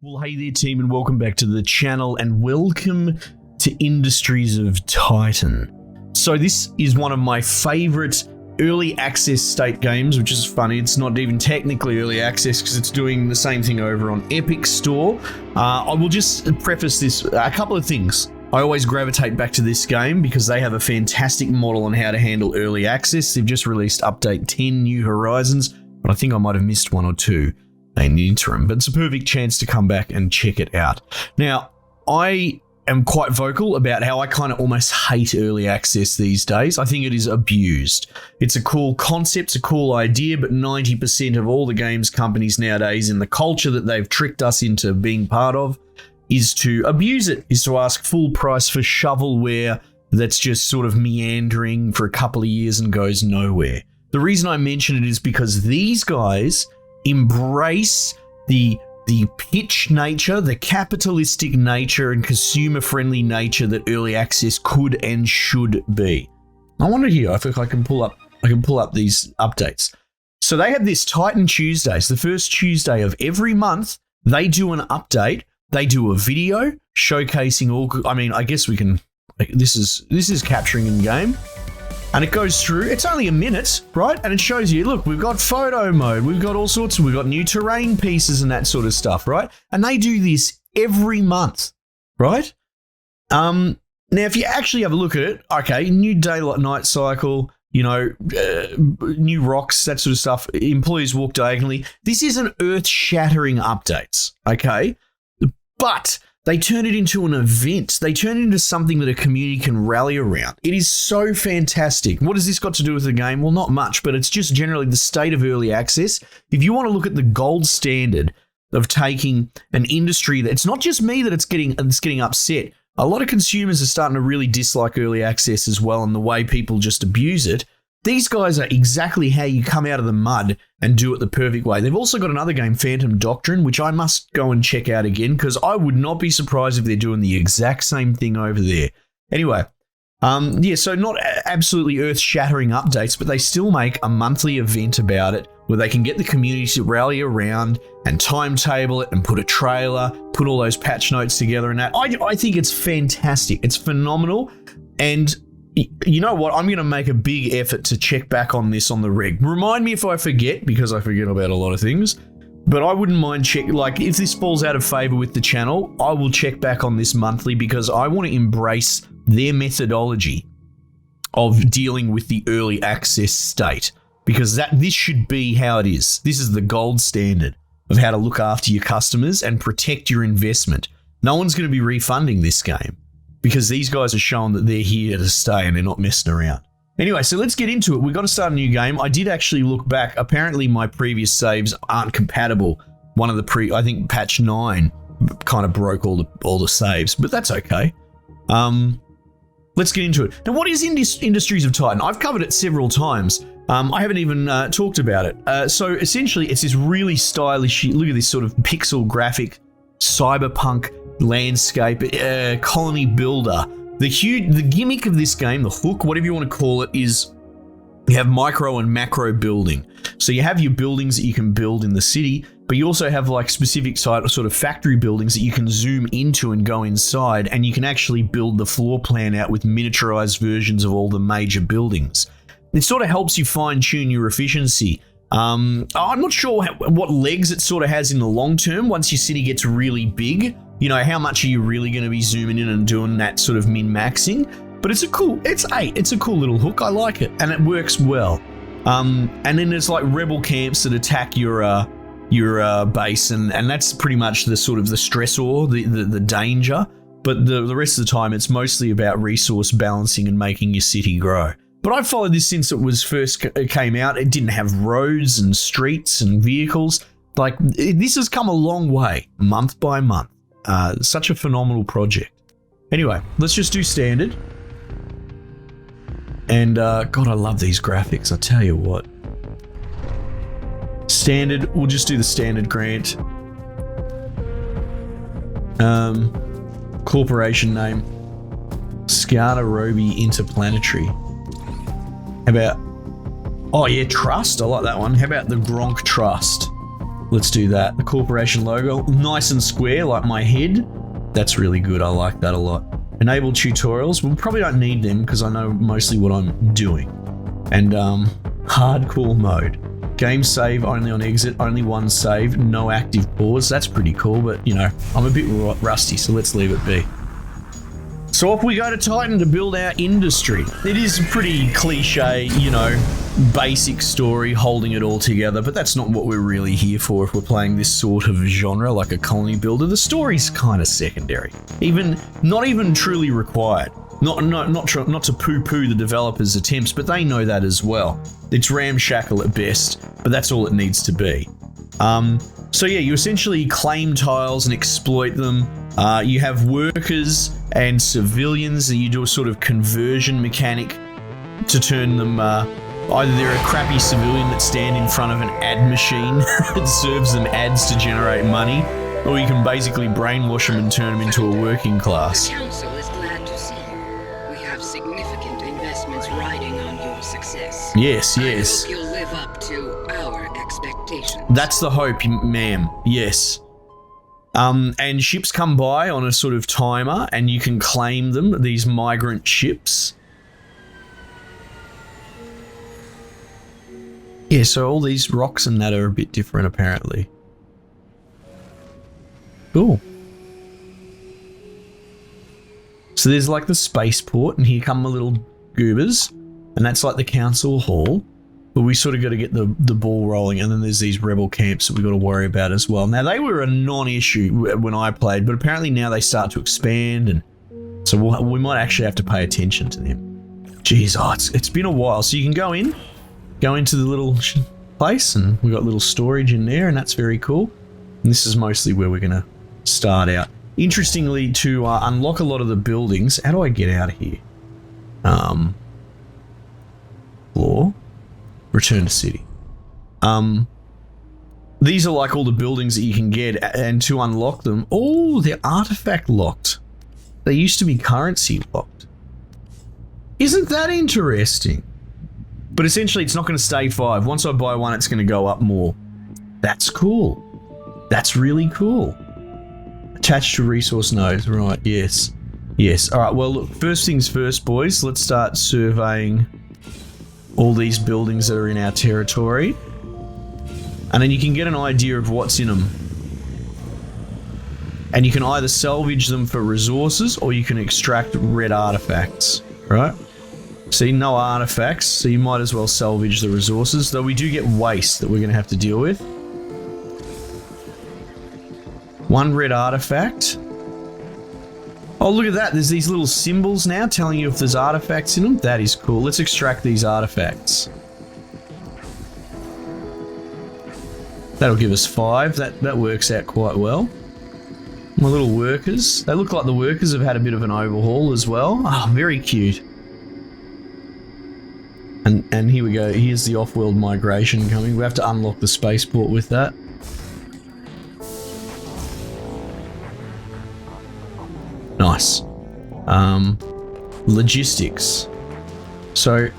Well, hey there, team, and welcome back to the channel, and welcome to Industries of Titan. So this is one of my favorite early access state games, which is funny. It's not even technically early access because it's doing the same thing over on Epic Store. I will just preface this, a couple of things. I always gravitate back to this game because they have a fantastic model on how to handle early access. They've just released update 10 New Horizons, but I think I might have missed one or two in the interim, but it's a perfect chance to come back and check it out. Now, I am quite vocal about how I kind of almost hate early access these days. I think it is abused. It's a cool concept, it's a cool idea, but 90% of all the games companies nowadays in the culture that they've tricked us into being part of is to abuse it, is to ask full price for shovelware that's just sort of meandering for a couple of years and goes nowhere. The reason I mention it is because these guys embrace the pitch nature, the capitalistic nature and consumer-friendly nature that early access could and should be. I wonder here if I can pull up these updates. So they have this Titan Tuesdays, the first Tuesday of every month. They do an update. They do a video showcasing all. I mean, I guess we can. This is capturing in game. And it goes through, it's only a minute, right? And it shows you, look, we've got photo mode, we've got all sorts, we've got new terrain pieces and that sort of stuff, right? And they do this every month, right? Now, if you actually have a look at it, okay, new daylight night cycle, you know, new rocks, that sort of stuff, employees walk diagonally. This isn't earth-shattering updates, okay? But they turn it into an event. They turn it into something that a community can rally around. It is so fantastic. What has this got to do with the game? Well, not much, but it's just generally the state of early access. If you want to look at the gold standard of taking an industry that it's not just me that it's getting upset. A lot of consumers are starting to really dislike early access as well and the way people just abuse it. These guys are exactly how you come out of the mud and do it the perfect way. They've also got another game, Phantom Doctrine, which I must go and check out again because I would not be surprised if they're doing the exact same thing over there. Anyway, so not absolutely earth-shattering updates, but they still make a monthly event about it where they can get the community to rally around and timetable it and put a trailer, put all those patch notes together and that. I think it's fantastic. It's phenomenal. And you know what? I'm going to make a big effort to check back on this on the reg. Remind me if I forget, because I forget about a lot of things. But I wouldn't mind check. Like, if this falls out of favor with the channel, I will check back on this monthly because I want to embrace their methodology of dealing with the early access state. Because this should be how it is. This is the gold standard of how to look after your customers and protect your investment. No one's going to be refunding this game, because these guys are showing that they're here to stay and they're not messing around. Anyway, so let's get into it. We've got to start a new game. I did actually look back. Apparently, my previous saves aren't compatible. One of the I think patch 9 kind of broke all the saves, but that's okay. Let's get into it. Now, what is Industries of Titan? I've covered it several times. I haven't even talked about it. So essentially, it's this really stylish, look at this sort of pixel graphic, cyberpunk landscape, colony builder. The gimmick of this game, the hook, whatever you want to call it, is you have micro and macro building. So you have your buildings that you can build in the city, but you also have like specific sort of factory buildings that you can zoom into and go inside, and you can actually build the floor plan out with miniaturized versions of all the major buildings. It sort of helps you fine-tune your efficiency. I'm not sure what legs it sort of has in the long term once your city gets really big. You know, how much are you really going to be zooming in and doing that sort of min-maxing? But it's a cool little hook. I like it, and it works well. And then there's like rebel camps that attack your base, and that's pretty much the sort of the stressor, the danger. But the rest of the time, it's mostly about resource balancing and making your city grow. But I've followed this since it came out. It didn't have roads and streets and vehicles. Like, this has come a long way, month by month. Such a phenomenal project. Anyway, let's just do standard. And God, I love these graphics, I tell you what. Standard, we'll just do the standard grant. Corporation name, Scarletseeks Interplanetary. How about, oh yeah, Trust, I like that one. How about the Gronk Trust? let's do that. The corporation logo, nice and square like my head. That's really good. I like that a lot. Enable tutorials. We probably don't need them because I know mostly what I'm doing. And hardcore mode. Game save only on exit, only one save, no active pause. That's pretty cool, but you know, I'm a bit rusty, so let's leave it be. So off we go to Titan to build our industry. It is a pretty cliche, you know, basic story holding it all together, but that's not what we're really here for if we're playing this sort of genre like a colony builder. The story's kind of secondary, not even truly required. Not to poo-poo the developers' attempts, but they know that as well. It's ramshackle at best, but that's all it needs to be. So yeah, you essentially claim tiles and exploit them. You have workers and civilians, and you do a sort of conversion mechanic to turn them, either they're a crappy civilian that stand in front of an ad machine that serves them ads to generate money, or you can basically brainwash them and turn them into a working class. The council is glad to see you. We have significant investments riding on your success. Yes. I hope you'll live up to our expectations. That's the hope, ma'am. Yes. And ships come by on a sort of timer, and you can claim them, these migrant ships. Yeah, so all these rocks and that are a bit different, apparently. Cool. So there's like the spaceport, and here come the little goobers, and that's like the council hall. But we sort of got to get the ball rolling, and then there's these rebel camps that we got to worry about as well. Now, they were a non-issue when I played, but apparently now they start to expand, and so we might actually have to pay attention to them. Jeez, it's been a while. So you can go into the little place, and we've got little storage in there, and that's very cool. And this is mostly where we're going to start out. Interestingly, to unlock a lot of the buildings, how do I get out of here? Floor. Return to city. These are like all the buildings that you can get, and to unlock them, oh, they're artifact locked. They used to be currency locked. Isn't that interesting? But essentially, it's not going to stay 5. Once I buy one, it's going to go up more. That's cool. That's really cool. Attached to resource nodes, right? Yes. All right. Well, look. First things first, boys. Let's start surveying all these buildings that are in our territory, and then you can get an idea of what's in them. And you can either salvage them for resources, or you can extract red artifacts, right? See, no artifacts, so you might as well salvage the resources, though we do get waste that we're going to have to deal with. 1 red artifact. Oh, look at that. There's these little symbols now telling you if there's artifacts in them. That is cool. Let's extract these artifacts. That'll give us 5. That works out quite well. My little workers. They look like the workers have had a bit of an overhaul as well. Ah, very cute. And here we go. Here's the off-world migration coming. We have to unlock the spaceport with that. Nice. Logistics. So,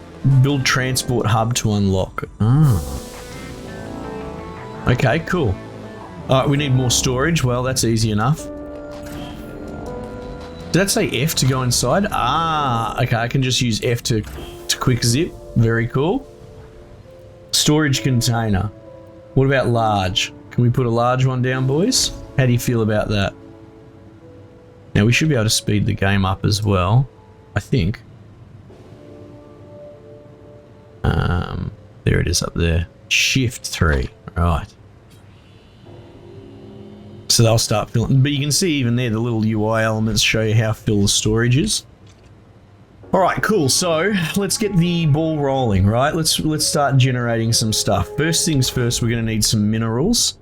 build transport hub to unlock. Okay, cool. Alright, we need more storage. Well, that's easy enough. Did that say F to go inside? Okay, I can just use F to quick zip. Very cool. Storage container. What about large? Can we put a large one down, boys? How do you feel about that? Now, we should be able to speed the game up as well, I think. There it is up there. Shift 3. Right. So they'll start filling. But you can see even there, the little UI elements show you how full the storage is. Alright, cool. So, let's get the ball rolling, right? Let's start generating some stuff. First things first, we're going to need some minerals.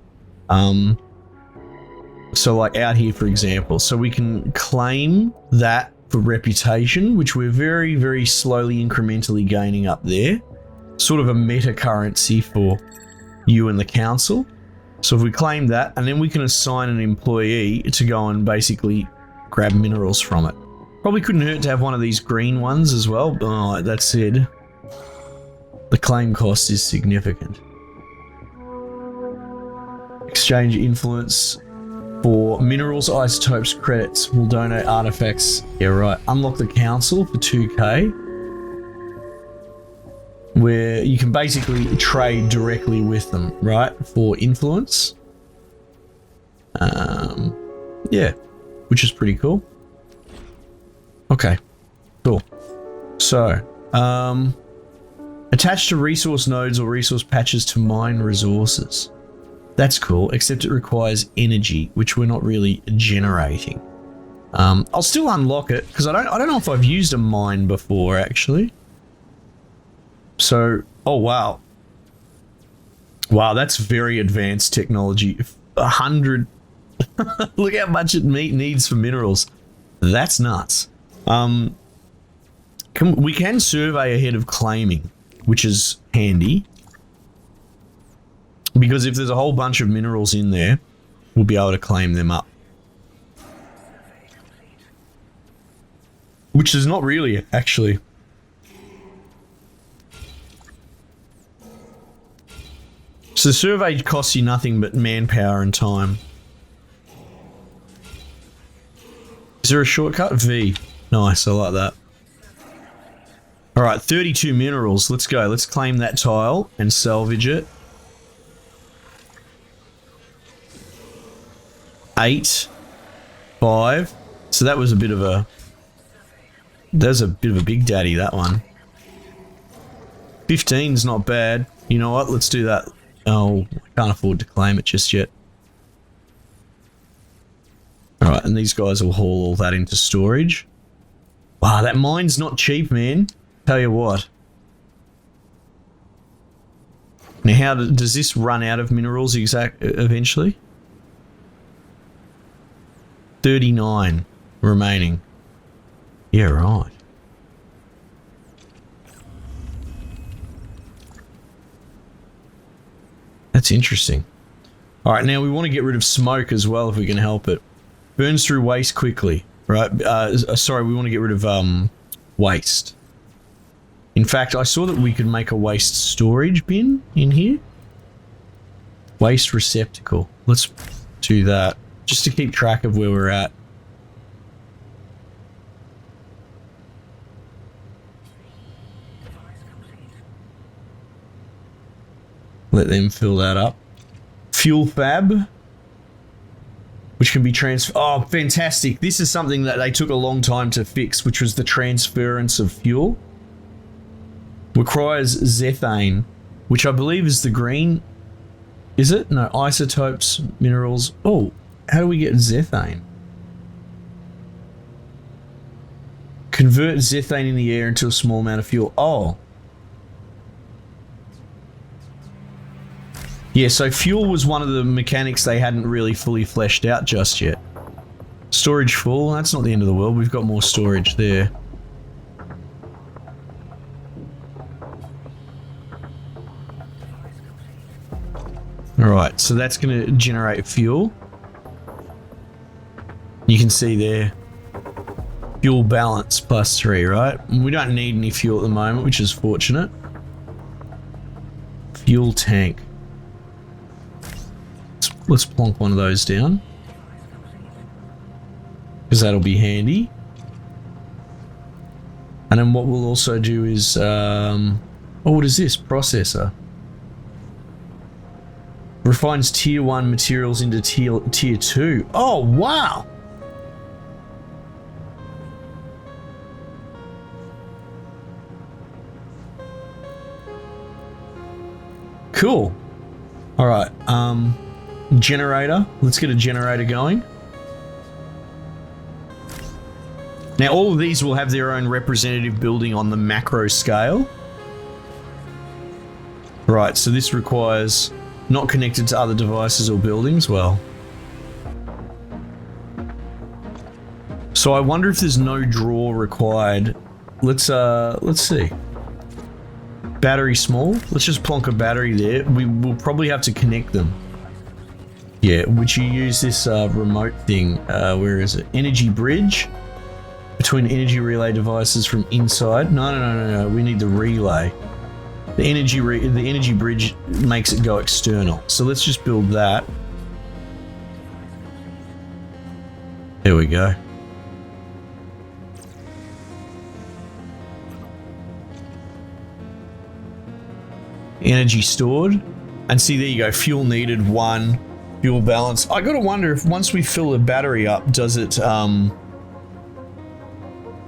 So like out here, for example, so we can claim that for reputation, which we're very, very slowly incrementally gaining up there. Sort of a meta currency for you and the council. So if we claim that, and then we can assign an employee to go and basically grab minerals from it. Probably couldn't hurt to have one of these green ones as well, but like that said, the claim cost is significant. Exchange influence for minerals, isotopes, credits. We'll donate artifacts. Yeah, right. Unlock the council for 2k. Where you can basically trade directly with them, right? For influence. Yeah, which is pretty cool. Okay, cool. So, attach to resource nodes or resource patches to mine resources. That's cool, except it requires energy, which we're not really generating. I'll still unlock it because I don't know if I've used a mine before actually. So, oh wow. Wow, that's very advanced technology. 100. Look how much it needs for minerals. That's nuts. We can survey ahead of claiming, which is handy. Because if there's a whole bunch of minerals in there, we'll be able to claim them up. Which is not really, actually. So the survey costs you nothing but manpower and time. Is there a shortcut? V. Nice, I like that. Alright, 32 minerals. Let's go. Let's claim that tile and salvage it. 8. 5. So that was a bit of a... There's a bit of a big daddy, that one. 15's not bad. You know what? Let's do that. Oh, I can't afford to claim it just yet. Alright, and these guys will haul all that into storage. Wow, that mine's not cheap, man. Tell you what. Now, how does this run out of minerals eventually? 39 remaining. Yeah, right. That's interesting. Alright, now we want to get rid of smoke as well if we can help it. Burns through waste quickly, right? Sorry, we want to get rid of waste. In fact, I saw that we could make a waste storage bin in here. Waste receptacle. Let's do that, just to keep track of where we're at. Let them fill that up. Fuel fab, which can be transferred. Oh, fantastic. This is something that they took a long time to fix, which was the transference of fuel. Requires zethane, which I believe is the green. Is it? No, isotopes, minerals. Oh, how do we get zethane? Convert zethane in the air into a small amount of fuel. Oh. Yeah, so fuel was one of the mechanics they hadn't really fully fleshed out just yet. Storage full, that's not the end of the world. We've got more storage there. Alright, so that's going to generate fuel. You can see there, fuel balance +3, right? We don't need any fuel at the moment, which is fortunate. Fuel tank. Let's plonk one of those down, because that'll be handy. And then what we'll also do is, oh, what is this? Processor. Refines tier 1 materials into tier 2. Oh, wow! Cool. Alright, generator. Let's get a generator going. Now, all of these will have their own representative building on the macro scale. Right, so this requires not connected to other devices or buildings. Well, so I wonder if there's no draw required. Let's see. Battery small. Let's just plonk a battery there. We will probably have to connect them. Yeah, which you use this remote thing. Where is it? Energy bridge between energy relay devices from inside. No. We need the relay. The energy bridge makes it go external. So let's just build that. There we go. Energy stored. And see, there you go. Fuel needed 1. Fuel balance. I gotta wonder if once we fill the battery up, does it,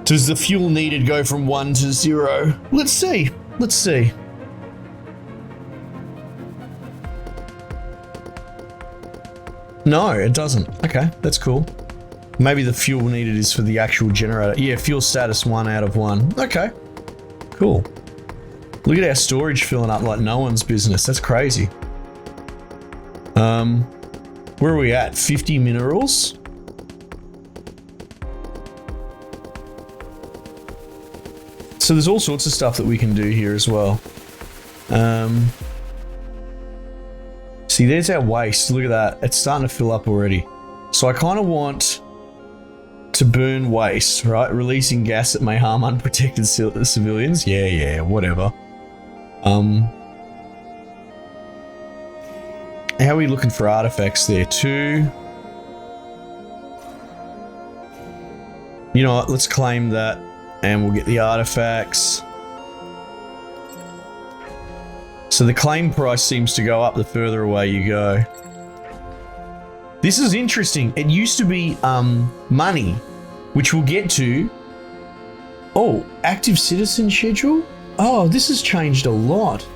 does the fuel needed go from 1 to 0? Let's see. Let's see. No, it doesn't. Okay, that's cool. Maybe the fuel needed is for the actual generator. Yeah, fuel status 1 out of 1. Okay, cool. Look at our storage filling up like no one's business. That's crazy. Where are we at? 50 minerals? So there's all sorts of stuff that we can do here as well. See, there's our waste. Look at that. It's starting to fill up already. So I kind of want to burn waste, right? Releasing gas that may harm unprotected civilians. Yeah, whatever. How are we looking for artifacts there? 2. You know what? Let's claim that and we'll get the artifacts. So the claim price seems to go up the further away you go. This is interesting. It used to be money, which we'll get to. Oh, active citizen schedule? Oh, this has changed a lot.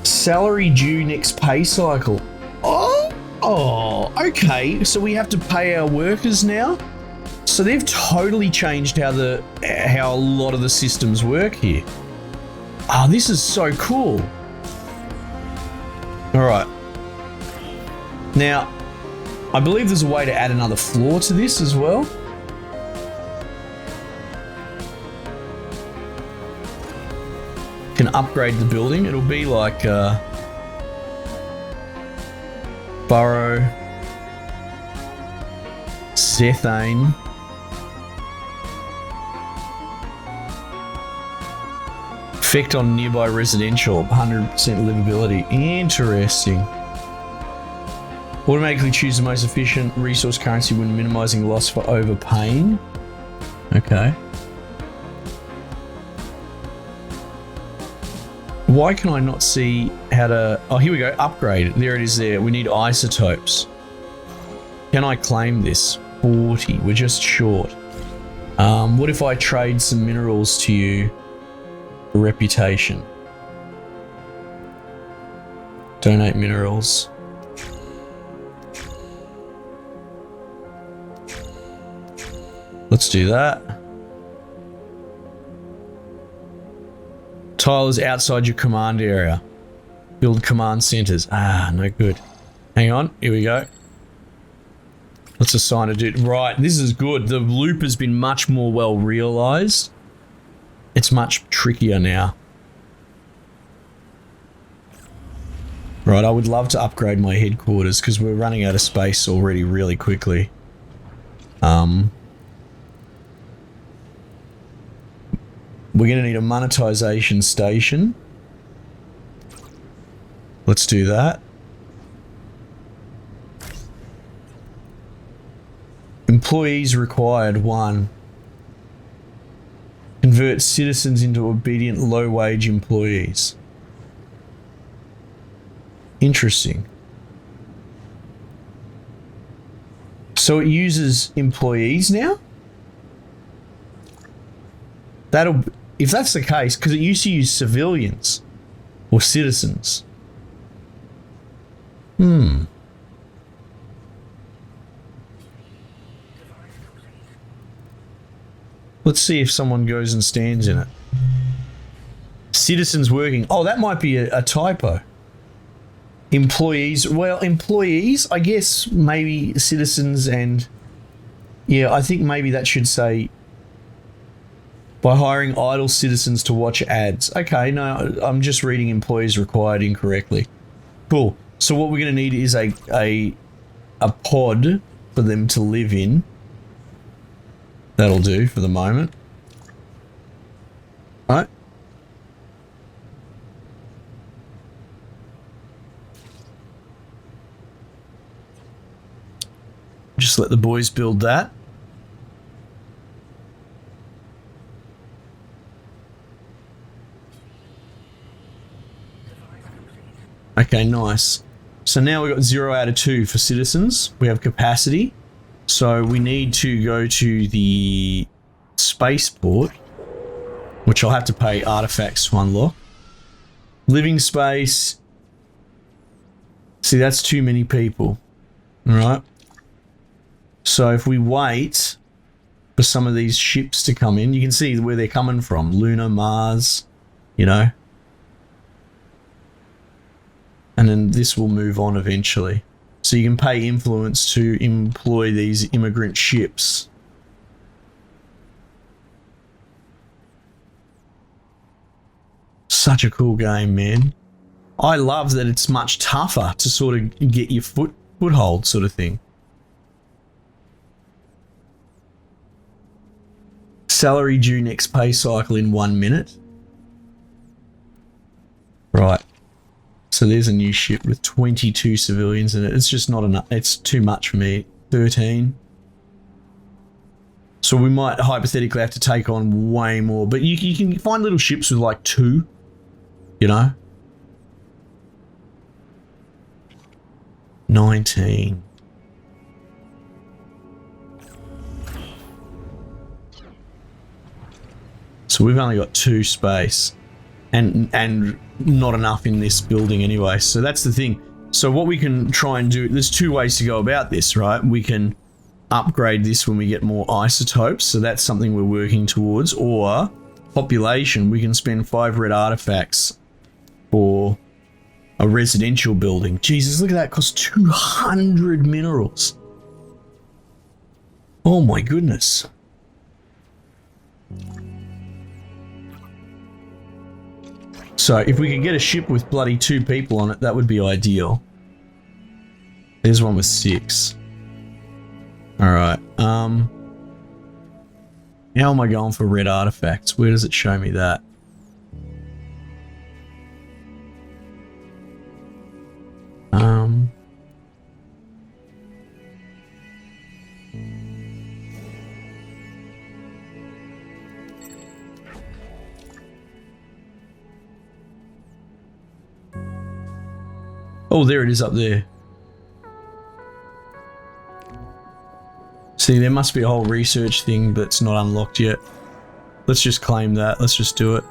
Salary due next pay cycle. Oh, okay. So we have to pay our workers now? So they've totally changed how a lot of the systems work here. Oh, this is so cool. All right. Now, I believe there's a way to add another floor to this as well. Can upgrade the building. It'll be like Burrow, Zethane. Effect on nearby residential, 100% livability. Interesting. Automatically choose the most efficient resource currency when minimizing loss for overpaying. Okay. Why can I not see how to... Oh, here we go. Upgrade. There it is there. We need isotopes. Can I claim this? 40. We're just short. What if I trade some minerals to you? Reputation. Donate minerals. Let's do that. Tilers outside your command area. Build command centers. Ah, no good. Hang on, here we go. Let's assign a dude. Right, this is good. The loop has been much more well realized. It's much trickier now. Right, I would love to upgrade my headquarters because we're running out of space already really quickly. We're going to need a monetization station. Let's do that. Employees required 1. Convert citizens into obedient low-wage employees. Interesting. So it uses employees now? If that's the case, because it used to use civilians or citizens. Let's see if someone goes and stands in it. Citizens working. Oh, that might be a typo. Employees. Well, employees, I guess maybe citizens and... Yeah, I think maybe that should say... By hiring idle citizens to watch ads. Okay, no, I'm just reading employees required incorrectly. Cool. So what we're going to need is a pod for them to live in. That'll do for the moment. All right. Just let the boys build that. Okay, nice. So now we've got 0 out of 2 for citizens. We have capacity. So we need to go to the spaceport, which I'll have to pay artifacts to unlock. Living space. See, that's too many people. All right. So if we wait for some of these ships to come in, you can see where they're coming from. Luna, Mars, you know. And then this will move on eventually. So you can pay influence to employ these immigrant ships. Such a cool game, man. I love that it's much tougher to sort of get your foothold sort of thing. Salary due next pay cycle in 1 minute. Right. So there's a new ship with 22 civilians in it. It's just not enough. It's too much for me. 13. So we might hypothetically have to take on way more. But you can find little ships with like 2. You know? 19. So we've only got 2 space. And not enough in this building anyway. So that's the thing. So what we can try and do, there's 2 ways to go about this, right? We can upgrade this when we get more isotopes. So that's something we're working towards. Or population, we can spend 5 red artifacts for a residential building. Jesus, look at that. It costs 200 minerals. Oh my goodness. So if we could get a ship with bloody 2 people on it, that would be ideal. There's one with 6. Alright, how am I going for red artifacts? Where does it show me that? Oh, there it is up there. See, there must be a whole research thing that's not unlocked yet. Let's just claim that. Let's just do it.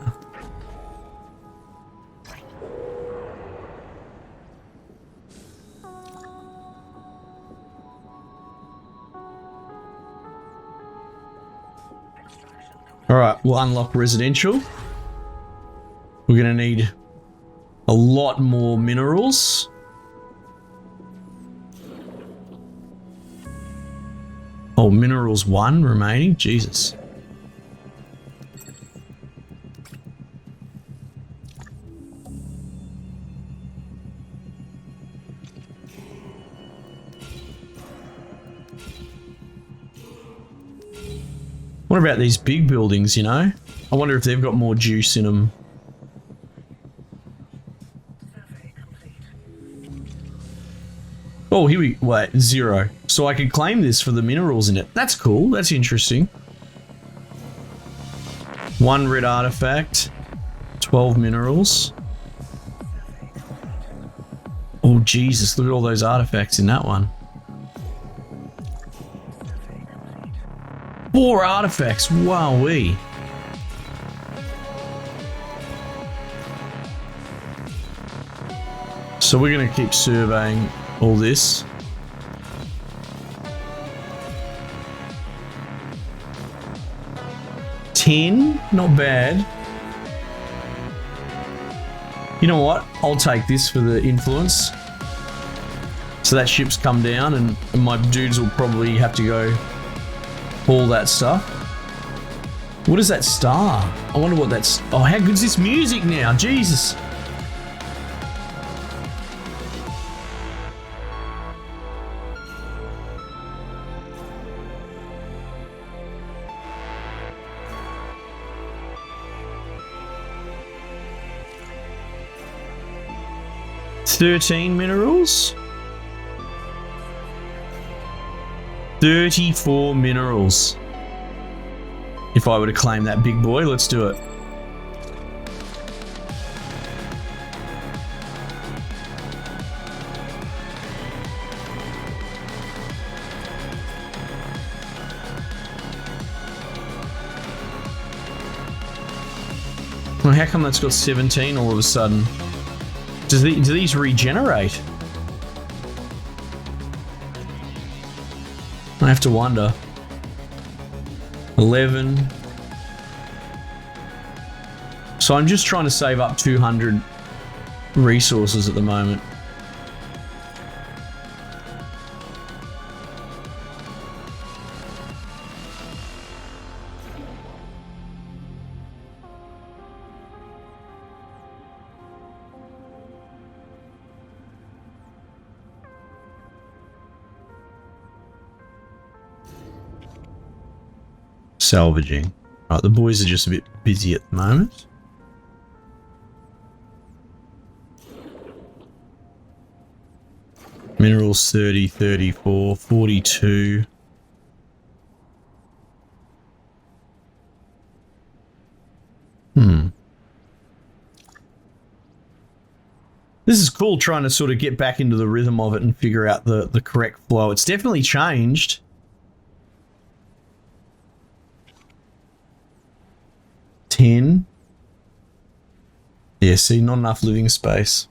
Alright, we'll unlock residential. We're going to need a lot more minerals. Oh, minerals 1 remaining? Jesus. What about these big buildings, you know? I wonder if they've got more juice in them. Oh, here we... wait, 0. So I could claim this for the minerals in it. That's cool. That's interesting. 1 red artifact. 12 minerals. Oh, Jesus. Look at all those artifacts in that one. 4 artifacts. Wowee. So we're going to keep surveying all this. Not bad. You know what? I'll take this for the influence. So that ship's come down and my dudes will probably have to go haul that stuff. What is that star? I wonder what that's... oh, how good's this music now? Jesus. $13 minerals. 34 minerals. If I were to claim that big boy, let's do it. Well, how come that's got 17 all of a sudden? Do these regenerate? I have to wonder. 11. So I'm just trying to save up 200 resources at the moment. Salvaging. Right, the boys are just a bit busy at the moment. Minerals 30, 34, 42. This is cool, trying to sort of get back into the rhythm of it and figure out the correct flow. It's definitely changed. 10. Yeah, see, not enough living space.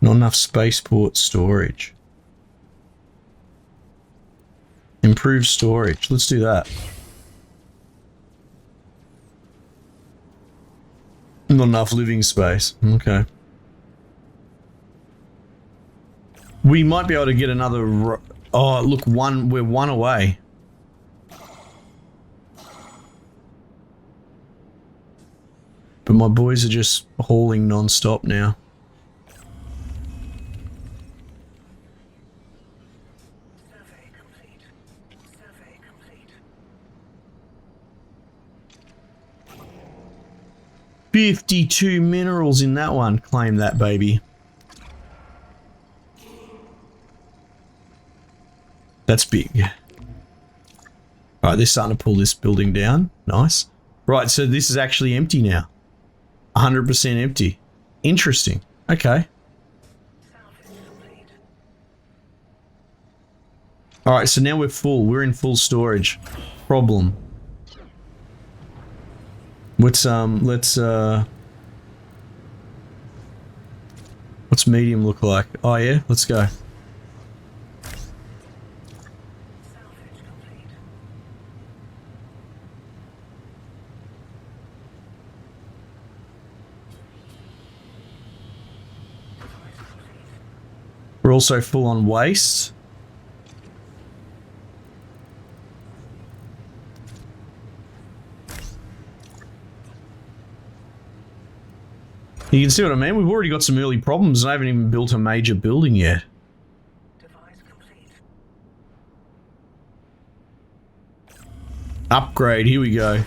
Not enough spaceport storage. Improve storage. Let's do that. Not enough living space. Okay. We might be able to get another... Oh, look, we're one away. But my boys are just hauling non-stop now. Survey complete. Survey complete. 52 minerals in that one. Claim that, baby. That's big. Alright, they're starting to pull this building down. Nice. Right, so this is actually empty now. 100% empty. Interesting. Okay. Alright, so now we're full. We're in full storage. Problem. What's medium look like? Oh yeah, let's go. We're also full on waste. You can see what I mean? We've already got some early problems and I haven't even built a major building yet. Device complete. Upgrade, here we go.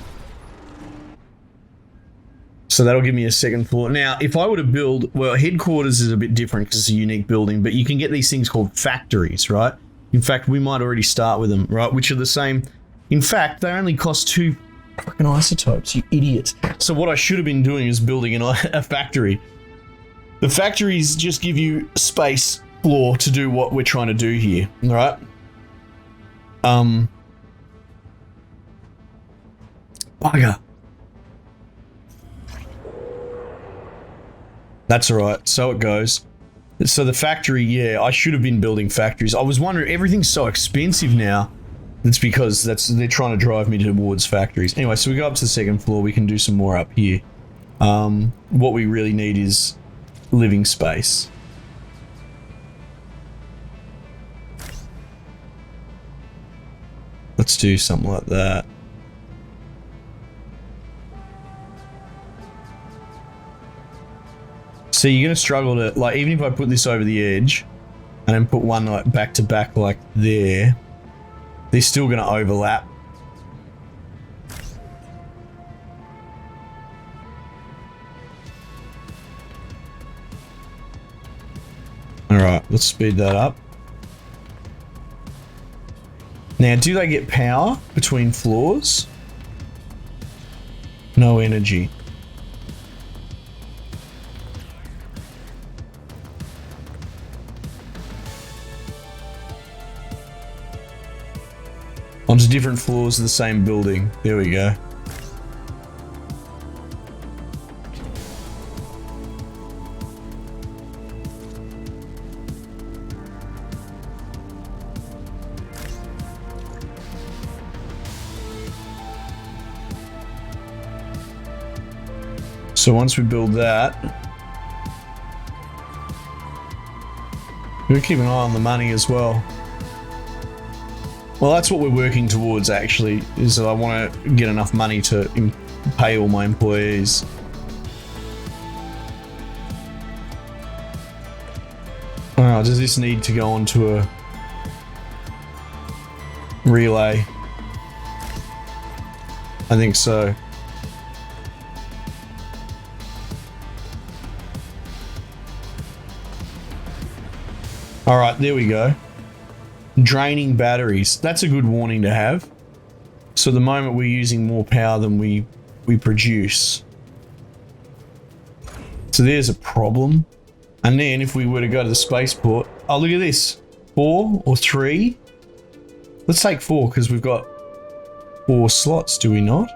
So that'll give me a second floor. Now, if I were to build, well, headquarters is a bit different because it's a unique building, but you can get these things called factories, right? In fact, we might already start with them, right? Which are the same. In fact, they only cost 2 fucking isotopes, you idiot. So what I should have been doing is building a factory. The factories just give you space floor to do what we're trying to do here, right? Bugger. That's alright, so it goes. So the factory, yeah, I should have been building factories. I was wondering, everything's so expensive now. It's because they're trying to drive me towards factories. Anyway, so we go up to the second floor, we can do some more up here. What we really need is living space. Let's do something like that. So you're going to struggle to, like, even if I put this over the edge and then put one like back to back like there, they're still going to overlap. All right, let's speed that up. Now, do they get power between floors? No energy. Onto different floors of the same building. There we go. So once we build that, we'll keep an eye on the money as well. Well, that's what we're working towards, actually, is that I want to get enough money to pay all my employees. Alright, does this need to go onto a relay? I think so. Alright, there we go. Draining batteries. That's a good warning to have. So the moment we're using more power than we produce. So there's a problem. And then if we were to go to the spaceport, oh, look at this. 4 or 3? Let's take 4 because we've got 4 slots, do we not?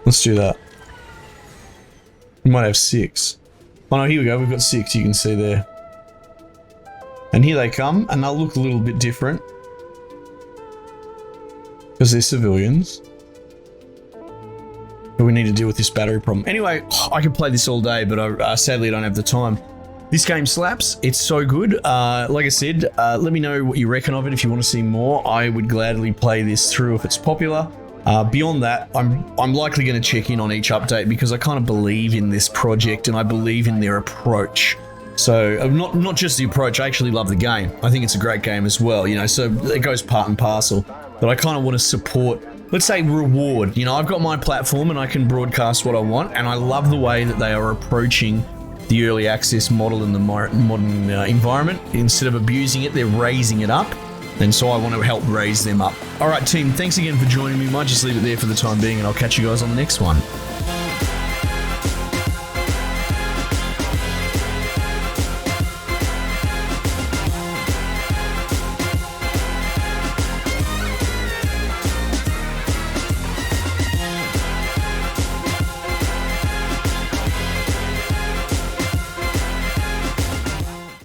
Let's do that. We might have 6. Oh no, here we go. We've got 6, you can see there. And here they come, and they'll look a little bit different because they're civilians. But we need to deal with this battery problem. Anyway, I could play this all day, but I sadly don't have the time. This game slaps. It's so good. Like I said, let me know what you reckon of it. If you want to see more, I would gladly play this through if it's popular. Beyond that, I'm likely going to check in on each update because I kind of believe in this project and I believe in their approach. So not just the approach, I actually love the game. I think it's a great game as well, you know, so it goes part and parcel. But I kind of want to support, let's say reward. You know, I've got my platform and I can broadcast what I want, and I love the way that they are approaching the early access model in the modern environment. Instead of abusing it, they're raising it up. And so I want to help raise them up. All right, team, thanks again for joining me. Might just leave it there for the time being, and I'll catch you guys on the next one.